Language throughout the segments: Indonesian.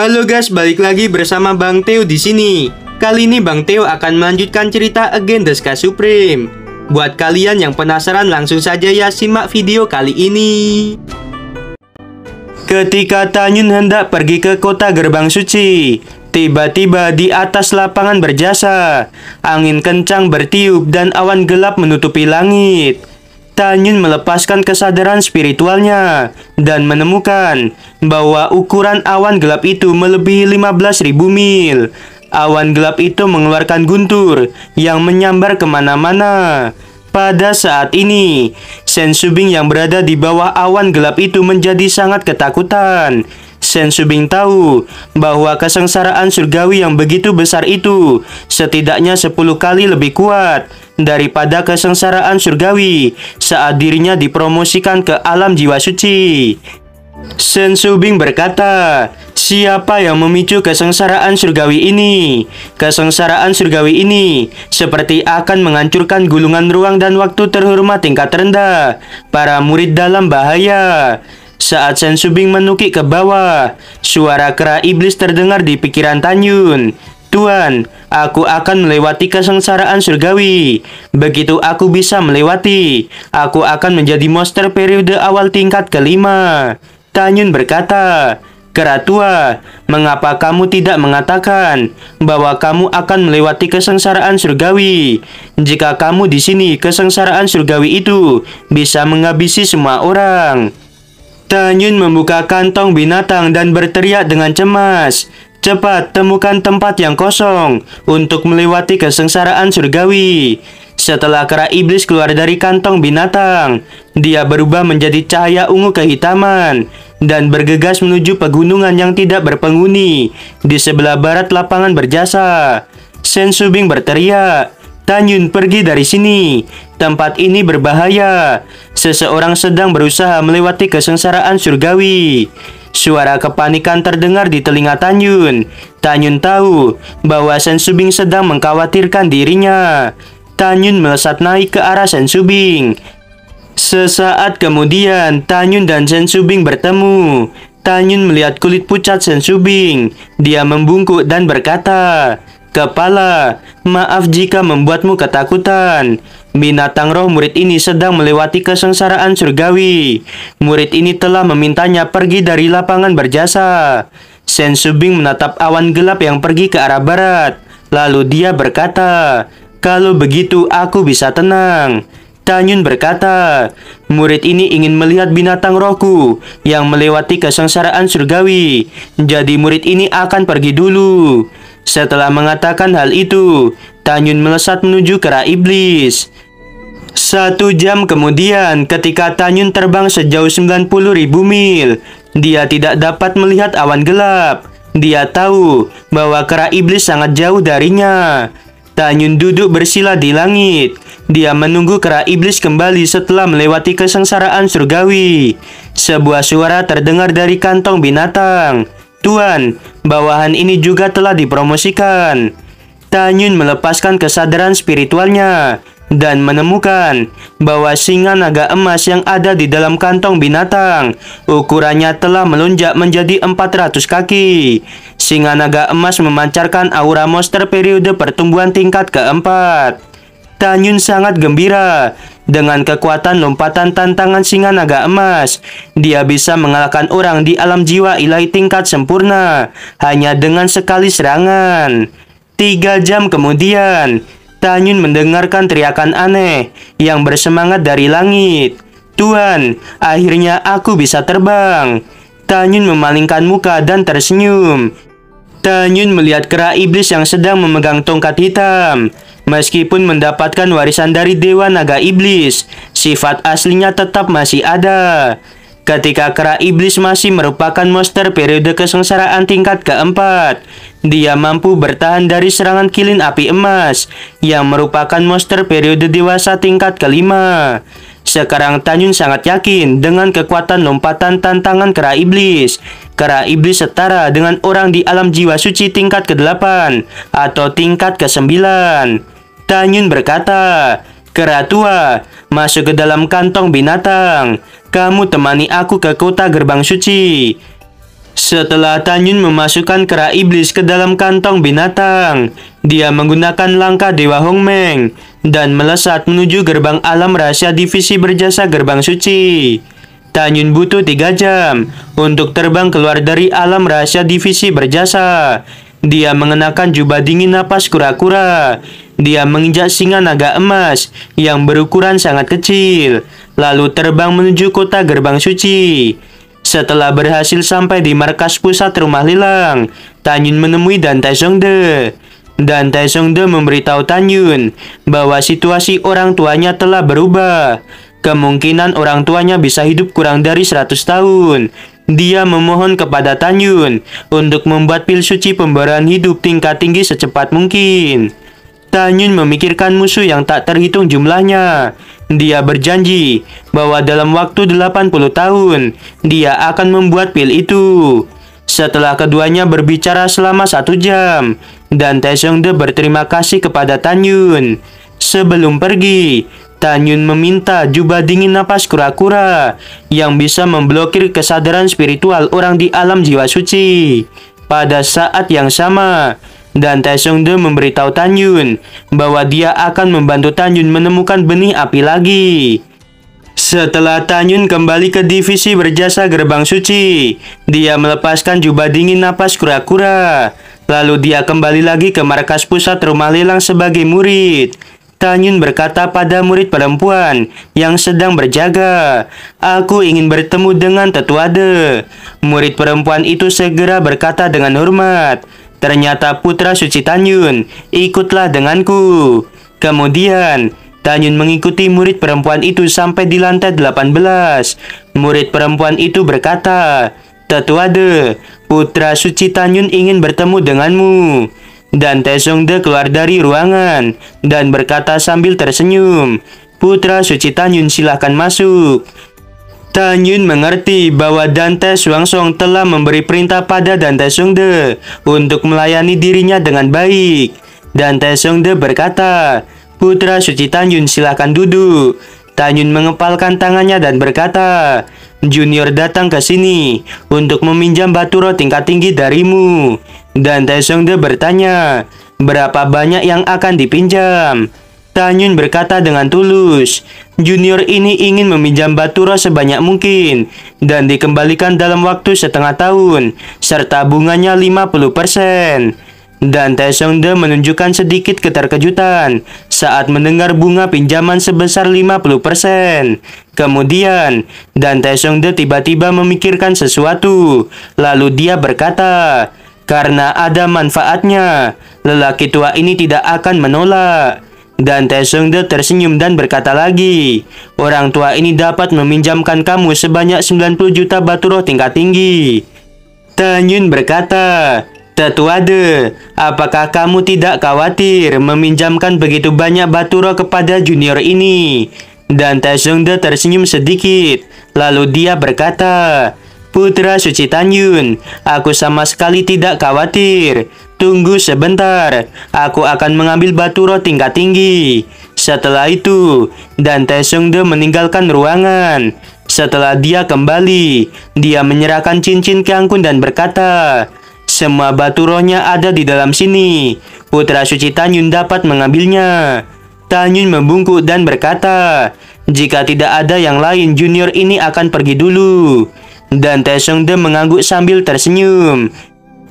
Halo guys, balik lagi bersama Bang Theo di sini. Kali ini Bang Theo akan melanjutkan cerita Again the Sky Supreme. Buat kalian yang penasaran, langsung saja ya simak video kali ini. Ketika Tanyun hendak pergi ke kota Gerbang Suci, tiba-tiba di atas lapangan berjasa, angin kencang bertiup dan awan gelap menutupi langit. Tanyun melepaskan kesadaran spiritualnya dan menemukan bahwa ukuran awan gelap itu melebihi 15.000 mil. Awan gelap itu mengeluarkan guntur yang menyambar kemana-mana. Pada saat ini, Shen Shubing yang berada di bawah awan gelap itu menjadi sangat ketakutan. Shen Shubing tahu bahwa kesengsaraan surgawi yang begitu besar itu setidaknya 10 kali lebih kuat daripada kesengsaraan surgawi saat dirinya dipromosikan ke alam jiwa suci. Shen Shubing berkata, siapa yang memicu kesengsaraan surgawi ini? Kesengsaraan surgawi ini seperti akan menghancurkan gulungan ruang dan waktu terhormat tingkat rendah. Para murid dalam bahaya. Saat Shen Shubing menukik ke bawah, suara kera iblis terdengar di pikiran Tanyun. Tuan, aku akan melewati kesengsaraan surgawi. Begitu aku bisa melewati, aku akan menjadi monster periode awal tingkat kelima. Tanyun berkata, kera tua, mengapa kamu tidak mengatakan bahwa kamu akan melewati kesengsaraan surgawi? Jika kamu di sini, kesengsaraan surgawi itu bisa menghabisi semua orang. Tanyun membuka kantong binatang dan berteriak dengan cemas. Cepat temukan tempat yang kosong untuk melewati kesengsaraan surgawi. Setelah kera iblis keluar dari kantong binatang, dia berubah menjadi cahaya ungu kehitaman dan bergegas menuju pegunungan yang tidak berpenghuni di sebelah barat lapangan berjasa. Shen Shubing berteriak, Tanyun, pergi dari sini. Tempat ini berbahaya. Seseorang sedang berusaha melewati kesengsaraan surgawi. Suara kepanikan terdengar di telinga Tanyun. Tanyun tahu bahwa Shen Shubing sedang mengkhawatirkan dirinya. Tanyun melesat naik ke arah Shen Shubing. Sesaat kemudian, Tanyun dan Shen Shubing bertemu. Tanyun melihat kulit pucat Shen Shubing. Dia membungkuk dan berkata, Kepala, maaf jika membuatmu ketakutan. Binatang roh murid ini sedang melewati kesengsaraan surgawi. Murid ini telah memintanya pergi dari lapangan berjasa. Shen Shubing menatap awan gelap yang pergi ke arah barat. Lalu dia berkata, kalau begitu aku bisa tenang. Tanyun berkata, murid ini ingin melihat binatang rohku yang melewati kesengsaraan surgawi. Jadi murid ini akan pergi dulu. Setelah mengatakan hal itu, Tanyun melesat menuju kera iblis. 1 jam kemudian, ketika Tanyun terbang sejauh 90.000 mil, dia tidak dapat melihat awan gelap. Dia tahu bahwa kera iblis sangat jauh darinya. Tanyun duduk bersila di langit. Dia menunggu kera iblis kembali setelah melewati kesengsaraan surgawi. Sebuah suara terdengar dari kantong binatang. Tuan, bawahan ini juga telah dipromosikan. Tanyun melepaskan kesadaran spiritualnya dan menemukan bahwa singa naga emas yang ada di dalam kantong binatang ukurannya telah melonjak menjadi 400 kaki. Singa naga emas memancarkan aura monster periode pertumbuhan tingkat keempat. Tanyun sangat gembira dengan kekuatan lompatan tantangan singa naga emas. Dia bisa mengalahkan orang di alam jiwa ilahi tingkat sempurna hanya dengan sekali serangan. 3 jam kemudian, Tanyun mendengarkan teriakan aneh yang bersemangat dari langit. Tuan, akhirnya aku bisa terbang. Tanyun memalingkan muka dan tersenyum. Tanyun melihat kera iblis yang sedang memegang tongkat hitam. Meskipun mendapatkan warisan dari Dewa Naga Iblis, sifat aslinya tetap masih ada. Ketika kera iblis masih merupakan monster periode kesengsaraan tingkat keempat, dia mampu bertahan dari serangan kilin api emas yang merupakan monster periode dewasa tingkat kelima. Sekarang Tanyun sangat yakin dengan kekuatan lompatan tantangan kera iblis. Kera iblis setara dengan orang di alam jiwa suci tingkat ke-8 atau tingkat ke-9. Tanyun berkata, kera tua, masuk ke dalam kantong binatang. Kamu temani aku ke kota Gerbang Suci. Setelah Tanyun memasukkan kera iblis ke dalam kantong binatang, dia menggunakan langkah Dewa Hongmeng dan melesat menuju gerbang alam rahasia divisi berjasa Gerbang Suci. Tanyun butuh 3 jam untuk terbang keluar dari alam rahasia divisi berjasa. Dia mengenakan jubah dingin napas kura-kura. Dia menginjak singa naga emas yang berukuran sangat kecil, lalu terbang menuju kota Gerbang Suci. Setelah berhasil sampai di markas pusat rumah lelang, Tanyun menemui Dan Taesongde. Dan Taesongde memberitahu Tanyun bahwa situasi orang tuanya telah berubah. Kemungkinan orang tuanya bisa hidup kurang dari 100 tahun. Dia memohon kepada Tanyun untuk membuat pil suci pemberian hidup tingkat tinggi secepat mungkin. Tanyun memikirkan musuh yang tak terhitung jumlahnya. Dia berjanji bahwa dalam waktu 80 tahun, dia akan membuat pil itu. Setelah keduanya berbicara selama 1 jam, Dan Taesongde berterima kasih kepada Tanyun. Sebelum pergi, Tanyun meminta jubah dingin napas kura-kura yang bisa memblokir kesadaran spiritual orang di alam jiwa suci. Pada saat yang sama, Dan Taesongde memberitahu Tanyun bahwa dia akan membantu Tanyun menemukan benih api lagi. Setelah Tanyun kembali ke divisi berjasa Gerbang Suci, dia melepaskan jubah dingin napas kura-kura. Lalu dia kembali lagi ke markas pusat rumah lelang sebagai murid. Tanyun berkata pada murid perempuan yang sedang berjaga, "Aku ingin bertemu dengan Tetua De." Murid perempuan itu segera berkata dengan hormat, "Ternyata putra suci Tanyun, ikutlah denganku." Kemudian, Tanyun mengikuti murid perempuan itu sampai di lantai 18. Murid perempuan itu berkata, "Tetua De, putra suci Tanyun ingin bertemu denganmu." Dan Taesongde keluar dari ruangan dan berkata sambil tersenyum, "Putra suci Tanyun, silahkan masuk." Tanyun mengerti bahwa Dante Swangsong telah memberi perintah pada Dan Taesongde untuk melayani dirinya dengan baik. Dan Taesongde berkata, "Putra suci Tanyun, silahkan duduk." Tanyun mengepalkan tangannya dan berkata, "Junior datang ke sini untuk meminjam batu roh tingkat tinggi darimu." Dan Taesongde bertanya, "Berapa banyak yang akan dipinjam?" Tanyun berkata dengan tulus, "Junior ini ingin meminjam batu roh sebanyak mungkin dan dikembalikan dalam waktu setengah tahun, serta bunganya 50%. Dan Taesongde menunjukkan sedikit keterkejutan saat mendengar bunga pinjaman sebesar 50%. Kemudian, Dan Taesongde tiba-tiba memikirkan sesuatu, lalu dia berkata, "Karena ada manfaatnya, lelaki tua ini tidak akan menolak." Dan Taesongde tersenyum dan berkata lagi, "Orang tua ini dapat meminjamkan kamu sebanyak 90 juta batu roh tingkat tinggi." Tanyun berkata, "Tetua De, apakah kamu tidak khawatir meminjamkan begitu banyak batu roh kepada junior ini?" Dan Taesongde tersenyum sedikit, lalu dia berkata, "Putra suci Tanyun, aku sama sekali tidak khawatir. Tunggu sebentar, aku akan mengambil batu roh tingkat tinggi." Setelah itu, Dan Taesongde meninggalkan ruangan. Setelah dia kembali, dia menyerahkan cincin ke Angkun dan berkata, "Semua batu rohnya ada di dalam sini. Putra suci Tanyun dapat mengambilnya." Tanyun membungkuk dan berkata, "Jika tidak ada yang lain, junior ini akan pergi dulu." Dan Taesongde mengangguk sambil tersenyum.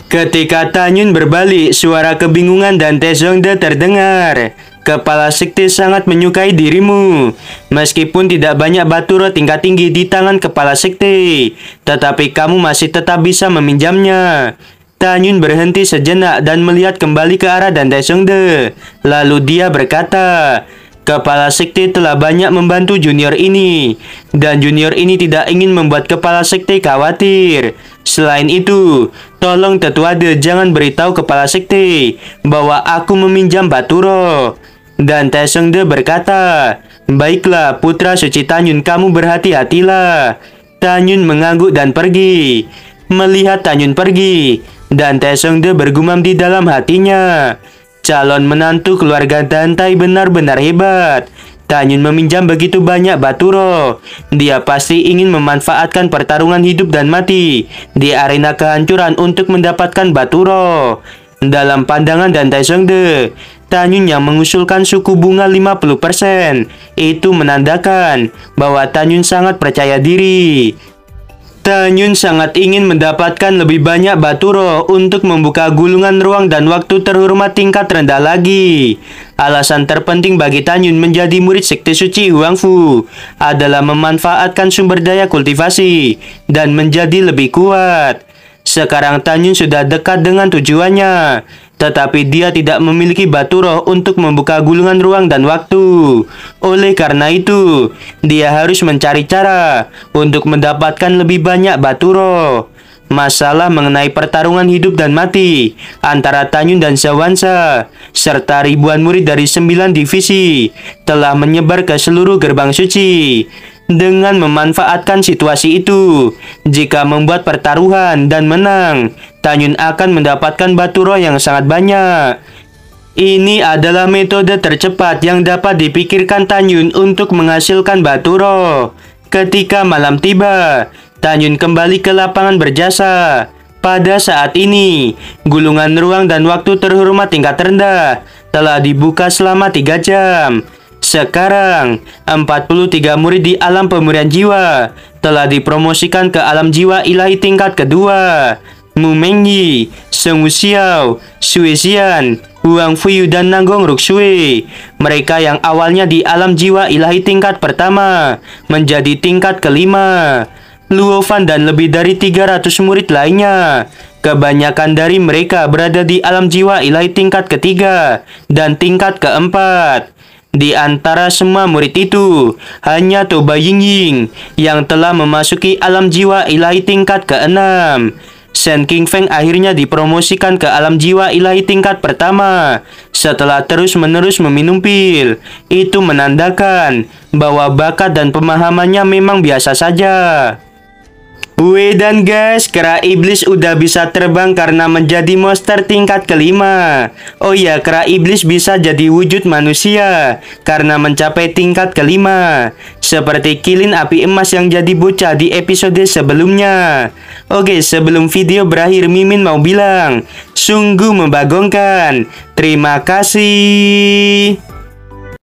Ketika Tanyun berbalik, suara kebingungan Dan Taesongde terdengar. "Kepala sekte sangat menyukai dirimu. Meskipun tidak banyak batu roh tingkat tinggi di tangan kepala sekte, tetapi kamu masih tetap bisa meminjamnya." Tanyun berhenti sejenak dan melihat kembali ke arah Dan Taesongde. Lalu dia berkata, "Kepala sekte telah banyak membantu junior ini, dan junior ini tidak ingin membuat kepala sekte khawatir. Selain itu, tolong Tetua De jangan beritahu kepala sekte bahwa aku meminjam batu roh." Dan Taesongde berkata, "Baiklah, putra suci Tanyun, kamu berhati-hatilah." Tanyun mengangguk dan pergi. Melihat Tanyun pergi, Dan Taesongde bergumam di dalam hatinya, "Calon menantu keluarga Dantai benar-benar hebat. Tanyun meminjam begitu banyak Baturo. Dia pasti ingin memanfaatkan pertarungan hidup dan mati di arena kehancuran untuk mendapatkan Baturo. Dalam pandangan dan Taesongde, Tanyun yang mengusulkan suku bunga 50% itu menandakan bahwa Tanyun sangat percaya diri. Tanyun sangat ingin mendapatkan lebih banyak Baturo untuk membuka gulungan ruang dan waktu terhormat tingkat rendah lagi. Alasan terpenting bagi Tanyun menjadi murid sekte suci Huangfu adalah memanfaatkan sumber daya kultivasi dan menjadi lebih kuat. Sekarang Tanyun sudah dekat dengan tujuannya, tetapi dia tidak memiliki Baturo untuk membuka gulungan ruang dan waktu. Oleh karena itu, dia harus mencari cara untuk mendapatkan lebih banyak Baturo. Masalah mengenai pertarungan hidup dan mati antara Tanyun dan Sewansa serta ribuan murid dari 9 divisi telah menyebar ke seluruh gerbang suci. Dengan memanfaatkan situasi itu, jika membuat pertaruhan dan menang, Tanyun akan mendapatkan Baturo yang sangat banyak. Ini adalah metode tercepat yang dapat dipikirkan Tanyun untuk menghasilkan Baturo. Ketika malam tiba, Tanyun kembali ke lapangan berjasa. Pada saat ini, gulungan ruang dan waktu terhormat tingkat rendah telah dibuka selama 3 jam. Sekarang, 43 murid di alam pemurian jiwa telah dipromosikan ke alam jiwa ilahi tingkat kedua. Mu Mengyi, Seng Wuxiao, Sui Xian, Huang Fuyu dan Nanggong Ruksui. Mereka yang awalnya di alam jiwa ilahi tingkat pertama menjadi tingkat kelima. Luo Fan dan lebih dari 300 murid lainnya. Kebanyakan dari mereka berada di alam jiwa ilahi tingkat ketiga dan tingkat keempat. Di antara semua murid itu, hanya Toba Yingying yang telah memasuki alam jiwa ilahi tingkat ke-6. Shen Qingfeng akhirnya dipromosikan ke alam jiwa ilahi tingkat pertama setelah terus-menerus meminum pil. Itu menandakan bahwa bakat dan pemahamannya memang biasa saja. Weh dan guys, kera iblis udah bisa terbang karena menjadi monster tingkat kelima. Oh ya, kera iblis bisa jadi wujud manusia karena mencapai tingkat kelima, seperti kilin api emas yang jadi bocah di episode sebelumnya. Oke, sebelum video berakhir, Mimin mau bilang, sungguh membagongkan. Terima kasih.